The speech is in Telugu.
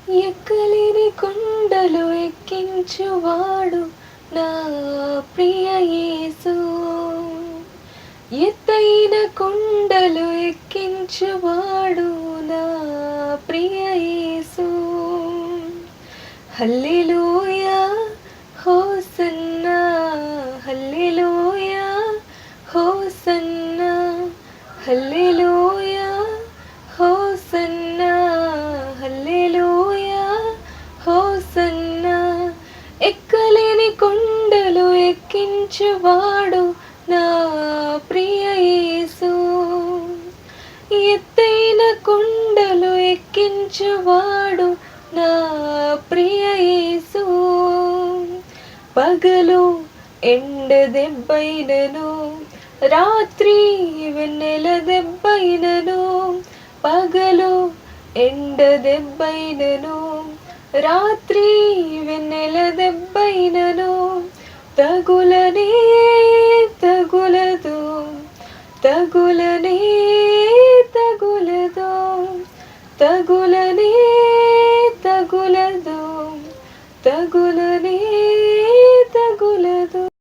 ఎక్కలేని కొండలు ఎక్కించువాడు నా ప్రియ యేసు. ఎత్తైన కొండలు ఎక్కించువాడు నా ప్రియ Yesu. Hallelujah hosanna, hallelujah hosanna, hallelujah hosanna, hallelujah hosanna. ఎక్కలేని కొండలు ఎక్కించువాడు నా ప్రియ యేసు. ఎత్తైన కొండలు ఎక్కించువాడు నా ప్రియ యేసు. పగలు ఎండ దెబ్బైనను, రాత్రి వెన్నెల దెబ్బైనను. పగలు ఎండ దెబ్బైనను, రాత్రి వెన్నెల దెబ్బైనను. తగులనే తగులదు, తగులనే తగులదు, తగులనే తగులదు, తగుల